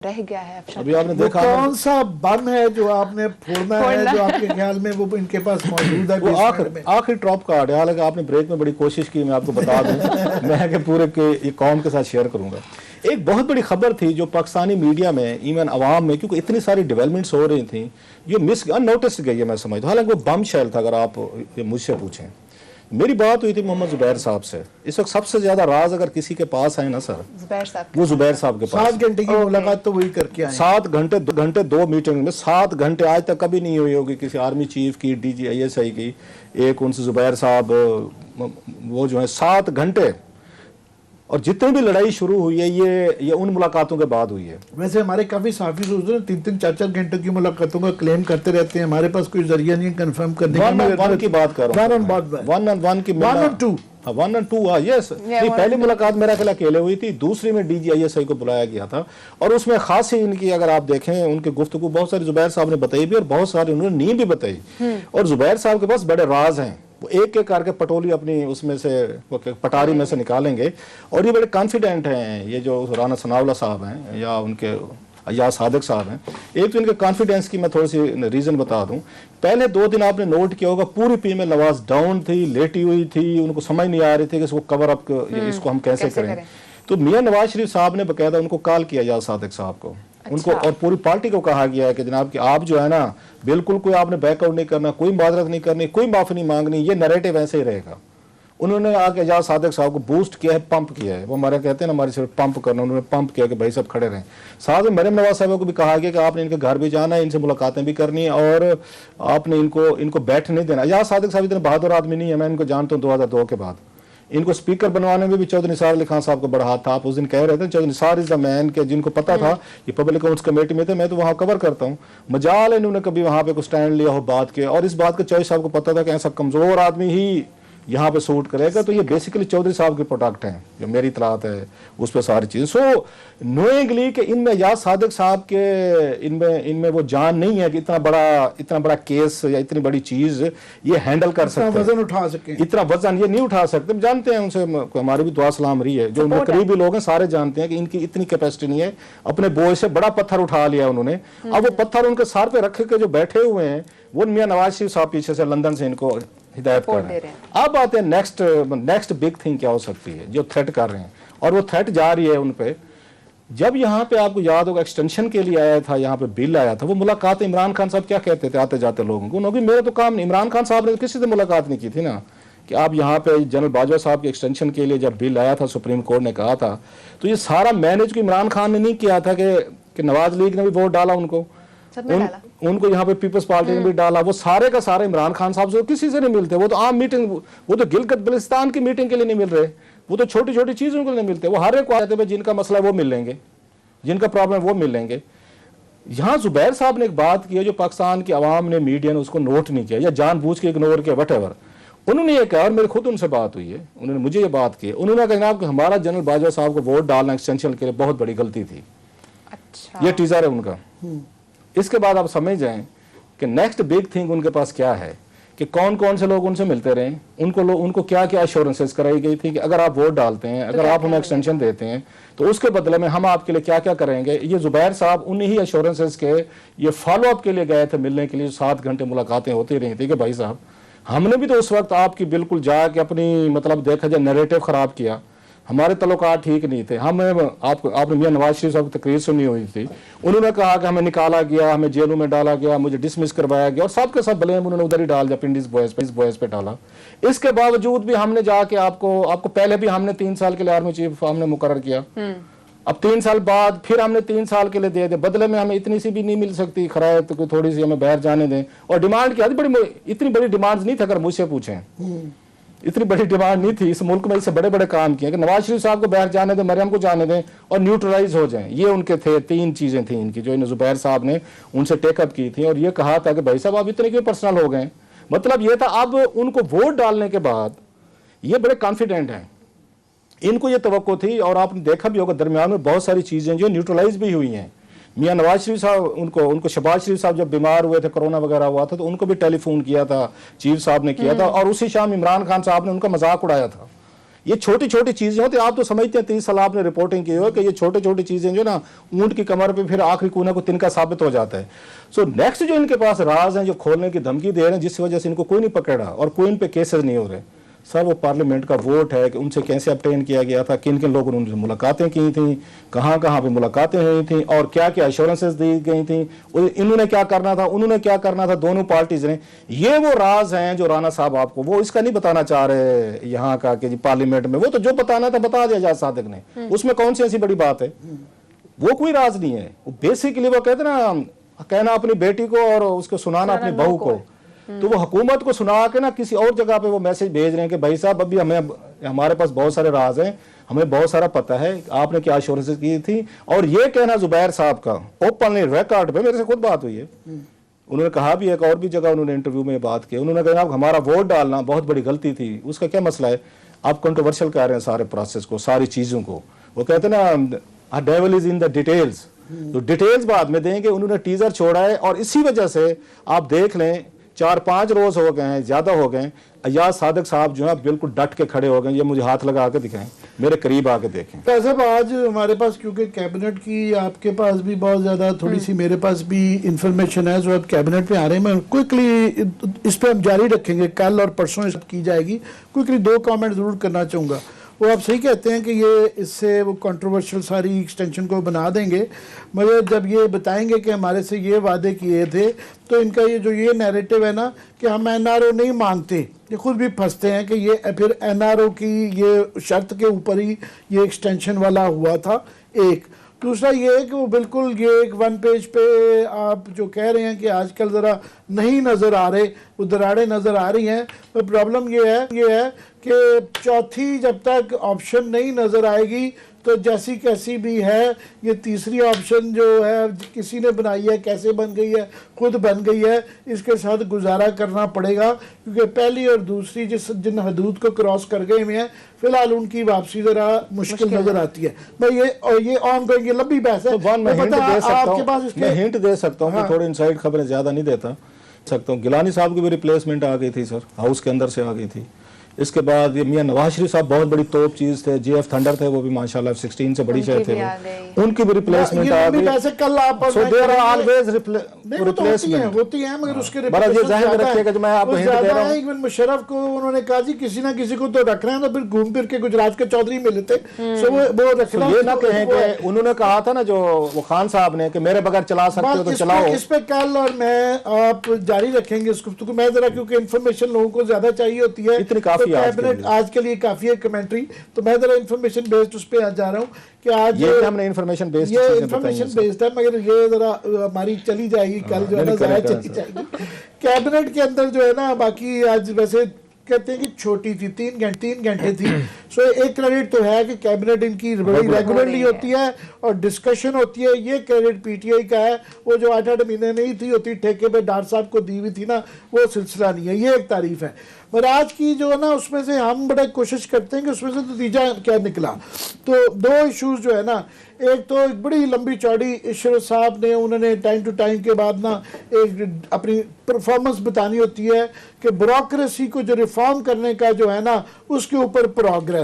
रह गया है अफशर। अभी आपने देखा कौन सा बम है जो आपने फोड़ना है, जो आपके ख्याल में वो इनके पास मौजूद है? वो आखिरी ट्रॉप कार्ड है। हालांकि आपने ब्रेक में बड़ी कोशिश की, मैं आपको बता दूं मैं कि पूरे के कौम के साथ शेयर करूंगा। एक बहुत बड़ी खबर थी जो पाकिस्तानी मीडिया में, इवन अवाम में, क्योंकि इतनी सारी डेवलपमेंट्स हो रही थी, जो मिस अननोटिस्ड गई है मैं समझता हूं। हालांकि वो बम शेल था। अगर आप मुझसे पूछें, मेरी बात हुई थी मोहम्मद जुबैर साहब से। इस वक्त सबसे ज्यादा राज अगर किसी के पास है ना सर, जुबैर साहब, वो जुबैर साहब के पास। 7 घंटे की मुलाकात तो वही करके आए। 7 घंटे 2 मीटिंग में 7 घंटे आज तक कभी नहीं हुई होगी किसी आर्मी चीफ की, DGISI की। एक उनसे जुबैर साहब वो जो है 7 घंटे, और जितनी भी लड़ाई शुरू हुई है ये उन मुलाकातों के बाद हुई है। वैसे हमारे काफी साथी सोचते हैं 3-3, 4-4 घंटों की मुलाकातों का क्लेम करते रहते हैं। हमारे पास कोई जरिया नहीं कंफर्म करने का। 1 की बात कर रहा हूँ, 1 की 1 और 2 यस। पहली मुलाकात मेरा ख्याल अकेले हुई थी, दूसरी में DGISI को बुलाया गया था। और उसमें खास ही इनकी अगर आप देखें उनके गुफ्तगू बहुत सारी जुबैर साहब ने बताई भी, और बहुत सारी उन्होंने नींद भी बताई। और जुबैर साहब के पास बड़े राज हैं, वो एक एक करके पटोली अपनी उसमें से पटारी में से निकालेंगे। और ये बड़े कॉन्फिडेंट हैं, ये जो राना सनाउल्लाह साहब हैं या उनके या सादिक साहब हैं। एक तो इनके कॉन्फिडेंस की मैं थोड़ी सी रीजन बता दूं। पहले 2 दिन आपने नोट किया होगा, पूरी पी में नवाज डाउन थी, लेटी हुई थी, उनको समझ नहीं आ रही थी कि इसको कवर अप, इसको हम कैसे करें। तो मियां नवाज शरीफ साहब ने बकायदा उनको कॉल किया या सादिक साहब को, उनको और पूरी पार्टी को कहा गया है कि जनाब कि आप जो है ना, बिल्कुल कोई आपने बैकआउट नहीं करना, कोई माजरत नहीं करनी, कोई माफी नहीं मांगनी, ये नैरेटिव ऐसे ही रहेगा। उन्होंने आके एजाज सादिक साहब को बूस्ट किया है, पंप किया है। वो हमारे कहते हैं ना, हमारी सिर्फ पंप करना, उन्होंने पंप किया कि भाई सब खड़े रहें। साथ में मरियम नवाज साहब को भी कहा गया कि आपने इनके घर भी जाना है, इनसे मुलाकातें भी करनी है, और आपने इनको बैठ नहीं देना। एजाज सादिक साहब इतने बहादुर आदमी नहीं है, मैं इनको जानता हूँ 2002 के बाद। इनको स्पीकर बनवाने में भी चौधरी निसार अली खान साहब का बड़ा हाथ था। आप उस दिन कह रहे थे Chaudhry Nisar is the man, के जिनको पता था ये पब्लिक अकाउंट्स कमेटी में थे, मैं तो वहां कवर करता हूं। मजाल इन्होंने कभी वहां पे कुछ स्टैंड लिया हो बात के, और इस बात का चौधरी साहब को पता था कि ऐसा कमजोर आदमी ही यहाँ पे सूट करेगा। तो ये बेसिकली चौधरी साहब के प्रोडक्ट हैं, जो मेरी इतलात है उस पर सारी चीज़। सो नोइंगली कि इनमें एजाज सादिक साहब के इनमें वो जान नहीं है कि इतना बड़ा केस या इतनी बड़ी चीज़ ये हैंडल कर सकते, वजन उठा सके, इतना वजन ये नहीं उठा सकते। जानते हैं उनसे, हमारी भी दुआ सलाम रही है, जो उनके करीबी लोग हैं सारे जानते हैं कि इनकी इतनी कैपेसिटी नहीं है। अपने बोझ से बड़ा पत्थर उठा लिया उन्होंने, अब वो पत्थर उनके सर पे रख के जो बैठे हुए हैं, वो मियां नवाज शरीफ साहब पीछे से लंदन से इनको हिदायत कर रहे हैं। अब आते हैं नेक्स्ट बिग थिंग क्या हो सकती है जो थ्रेट कर रहे हैं, और वो थ्रेट जा रही है उन पे। जब यहाँ पे आपको याद होगा एक्सटेंशन के लिए आया था, यहाँ पे बिल आया था, वो मुलाकात इमरान खान साहब क्या कहते थे आते जाते लोगों को, उन्होंने मेरा तो काम नहीं। इमरान खान साहब ने किसी से मुलाकात नहीं की थी ना, कि आप यहाँ पे जनरल बाजवा साहब के एक्सटेंशन के लिए जब बिल आया था, सुप्रीम कोर्ट ने कहा था, तो ये सारा मैनेज को इमरान खान ने नहीं किया था कि नवाज लीग ने भी वोट डाला उनको यहाँ पे पीपल्स पार्टी ने भी डाला। वो सारे का सारे इमरान खान साहब से किसी से नहीं मिलते। वो तो आम मीटिंग, वो तो गिलगित बल्तिस्तान की मीटिंग के लिए नहीं मिल रहे, वो तो छोटी छोटी चीजों के लिए नहीं मिलते। वो हर एक को आते हैं जिनका मसला है वो मिल लेंगे, जिनका प्रॉब्लम वो मिल लेंगे। यहाँ जुबैर साहब ने एक बात की है जो पाकिस्तान की आवाम ने, मीडिया ने उसको नोट नहीं किया या जानबूझ के इग्नोर किया, वटेवर। उन्होंने ये कहा, और मेरे खुद उनसे बात हुई है, उन्होंने मुझे ये बात की, उन्होंने कहा जनाब कि हमारा जनरल बाजवा साहब को वोट डालना एक्सटेंशन के लिए बहुत बड़ी गलती थी। अच्छा, ये टीजर है उनका। इसके बाद आप समझ जाएं कि नेक्स्ट बिग थिंग उनके पास क्या है, कि कौन कौन से लोग उनसे मिलते रहे, उनको क्या क्या एश्योरेंसेस कराई गई थी कि अगर आप वोट डालते हैं, अगर आप हमें एक्सटेंशन देते हैं, तो उसके बदले में हम आपके लिए क्या क्या करेंगे। ये जुबैर साहब उन्हीं ही एश्योरेंसेस के ये फॉलो अप के लिए गए थे मिलने के लिए। 7 घंटे मुलाकातें होती रही थी कि भाई साहब हमने भी तो उस वक्त आपकी बिल्कुल जाके अपनी मतलब देखा जाए नैरेटिव खराब किया, हमारे तल्लुकात ठीक नहीं थे। आपने मियां नवाज शरीफ साहब की तकरीर सुनी हुई थी, उन्होंने कहा कि हमें निकाला गया, हमें जेलों में डाला गया, मुझे डिसमिस करवाया गया, और सब के सब ब्लेम उन्होंने उधर ही डाल दिया, पिंडीज बॉयज पे डाला। इसके बावजूद भी हमने जाके आपको पहले भी हमने 3 साल के लिए आर्मी चीफ हमने मुकर्रर किया, अब 3 साल बाद फिर हमने 3 साल के लिए दे दे, बदले में हमें इतनी सी भी नहीं मिल सकती खरायत, तो थोड़ी सी हमें बाहर जाने दें। और डिमांड की इतनी बड़ी डिमांड नहीं थी, अगर मुझसे पूछें इतनी बड़ी डिमांड नहीं थी। इस मुल्क में इससे बड़े बड़े काम किए कि नवाज शरीफ साहब को बाहर जाने दें, मरियम को जाने दें, और न्यूट्रलाइज हो जाएं। ये उनके थे 3 चीजें थी इनकी, जो इन जुबैर साहब ने उनसे टेकअप की थी। और ये कहा था कि भाई साहब आप इतने क्यों पर्सनल हो गए। मतलब ये था, अब उनको वोट डालने के बाद ये बड़े कॉन्फिडेंट हैं, इनको ये तवक्को थी। और आपने देखा भी होगा दरमियान में बहुत सारी चीजें जो न्यूट्रलाइज भी हुई हैं। मियां नवाज शरीफ साहब उनको शहबाज शरीफ साहब जब बीमार हुए थे, कोरोना वगैरह हुआ था, तो उनको भी टेलीफोन किया था, चीफ साहब ने किया था, और उसी शाम इमरान खान साहब ने उनका मजाक उड़ाया था ये छोटी छोटी चीजें होती, आप तो समझते हैं 30 साल आपने रिपोर्टिंग की हो कि ये छोटी छोटी चीजें जो ना ऊंट की कमर पे फिर आखिरी कोने को तिनका साबित हो जाता है। सो नेक्स्ट जो इनके पास राज हैं जो खोलने की धमकी दे रहे हैं, जिस वजह से इनको कोई नहीं पकड़ा और कोई इन पे केसेस नहीं हो रहे सर, वो पार्लियामेंट का वोट है कि उनसे कैसे ऑब्टेन किया गया था, किन किन लोगों ने उनसे मुलाकातें की थी, कहाँ कहाँ पे मुलाकातें हुई थी और क्या क्या एश्योरेंसेस दी गई थी, इन्होंने क्या करना था, उन्होंने क्या करना था, दोनों पार्टीज ने। ये वो राज हैं जो राणा साहब आपको वो इसका नहीं बताना चाह रहे यहाँ का कि पार्लियामेंट में, वो तो जो बताना था बता दिया आजाद सादिक ने, उसमें कौन सी ऐसी बड़ी बात है, वो कोई राज नहीं है। बेसिकली वो कहते ना कहना अपनी बेटी को और उसको सुनाना अपनी बहू को, तो वो हुकूमत को सुना के ना किसी और जगह पे वो मैसेज भेज रहे हैं कि भाई साहब अभी हमारे पास बहुत सारे राज हैं, हमें बहुत सारा पता है, आपने क्या एश्योरेंस की थी। और ये कहना जुबैर साहब का ओपनली रिकॉर्ड पे मेरे से खुद बात हुई है, उन्होंने कहा भी एक और भी जगह उन्होंने इंटरव्यू में बात की, उन्होंने कहा हमारा वोट डालना बहुत बड़ी गलती थी, उसका क्या मसला है, आप कंट्रोवर्शियल कर रहे हैं सारे प्रोसेस को, सारी चीजों को। वो कहते ना devil is in the details, तो डिटेल्स बाद में देंगे। उन्होंने टीजर छोड़ा है और इसी वजह से आप देख लें 4-5 रोज हो गए हैं, ज्यादा हो गए, अयाज सादिक साहब जो है बिल्कुल डट के खड़े हो गए, ये मुझे हाथ लगा के दिखाएं, मेरे करीब आके देखें। साहब आज हमारे पास क्योंकि कैबिनेट की आपके पास भी बहुत ज्यादा थोड़ी सी मेरे पास भी इंफॉर्मेशन है जो अब कैबिनेट में आ रहे हैं, मैं क्विकली इस पर हम जारी रखेंगे, कल और परसों इस की जाएगी। क्विकली 2 कमेंट जरूर करना चाहूँगा। वो आप सही कहते हैं कि ये इससे वो कंट्रोवर्शियल सारी एक्सटेंशन को बना देंगे, मगर जब ये बताएंगे कि हमारे से ये वादे किए थे, तो इनका ये जो ये नैरेटिव है ना कि हम एनआरओ नहीं मांगते, ये खुद भी फंसते हैं कि ये फिर एनआरओ की ये शर्त के ऊपर ही ये एक्सटेंशन वाला हुआ था। एक दूसरा ये है कि वो बिल्कुल ये एक 1 पेज पे आप जो कह रहे हैं कि आजकल ज़रा नहीं नज़र आ रहे, वो दरारें नज़र आ रही हैं, तो प्रॉब्लम ये है कि चौथी जब तक ऑप्शन नहीं नज़र आएगी तो जैसी कैसी भी है, ये तीसरी ऑप्शन जो है किसी ने बनाई है, कैसे बन गई है, खुद बन गई है, इसके साथ गुजारा करना पड़ेगा, क्योंकि पहली और दूसरी जिन हदूद को क्रॉस कर गए हुए हैं, फिलहाल उनकी वापसी जरा मुश्किल नजर आती है। मैं ये ऑन गोइंग ये लंबी बहस है, तो मैं हिंट दे सकता हूँ, थोड़ी इनसाइड खबरें ज्यादा नहीं देता सकता हूँ। गिलानी साहब की भी रिप्लेसमेंट आ गई थी सर, हाउस के अंदर से आ गई थी। इसके बाद ये मियां नवाज शरीफ साहब बहुत बड़ी तोप चीज थे, जेएफ थंडर थे, वो भी माशाल्लाह 16 से बड़ी शायद थे, उनकी भी रिप्लेसमेंट आ गई। वैसे कल आप so there are always replacement होती है, मगर उसके बड़ा ये ज़हन में रखिएगा जो मैं आपको हिंट दे रहा हूं। इवन मुशर्रफ को उन्होंने कहा जी किसी ना किसी को तो रखना है, तो फिर घूम फिर के गुजरात के चौधरी मिले थे, सो वो रखना। ये ना कहें कि उन्होंने कहा था ना जो वो खान साहब ने कि मेरे बगैर चला सकते हो तो चलाओ। इस पे कल और मैं आप जारी रखेंगे इस गुफ्तगू में, जरा क्योंकि इन्फॉर्मेशन लोगों को ज्यादा चाहिए होती है, इतनी काफी कैबिनेट आज के लिए काफी है कमेंट्री, तो मैं जरा इन्फॉर्मेशन बेस्ड उस पे आज जा रहा हूँ कि आज ये हमने इन्फॉर्मेशन बेस्ड है, मगर ये जरा हमारी चली जाएगी कल जो है ना, ज़ाया चली जाएगी कैबिनेट के अंदर जो है ना। बाकी आज वैसे कहते हैं कि छोटी थी, 3 घंटे थी, सो एक क्रेडिट तो है कि कैबिनेट इनकी बड़ी रेगुलरली होती है और डिस्कशन होती है। ये क्रेडिट पीटीआई का है, वो जो 8-8 महीने नहीं थी होती ठेके पे डार साहब को दी हुई थी ना, वो सिलसिला नहीं है, ये एक तारीफ है। पर आज की जो है ना उसमें से हम बड़ा कोशिश करते हैं कि उसमें से नतीजा क्या निकला। तो 2 इश्यूज जो है ना, एक तो एक बड़ी लंबी चौड़ी इशरत साहब ने उन्होंने टाइम टू टाइम के बाद ना एक अपनी परफॉर्मेंस बतानी होती है कि ब्यूरोक्रेसी को जो रिफॉर्म करने का जो है ना उसके ऊपर प्रोग्रेस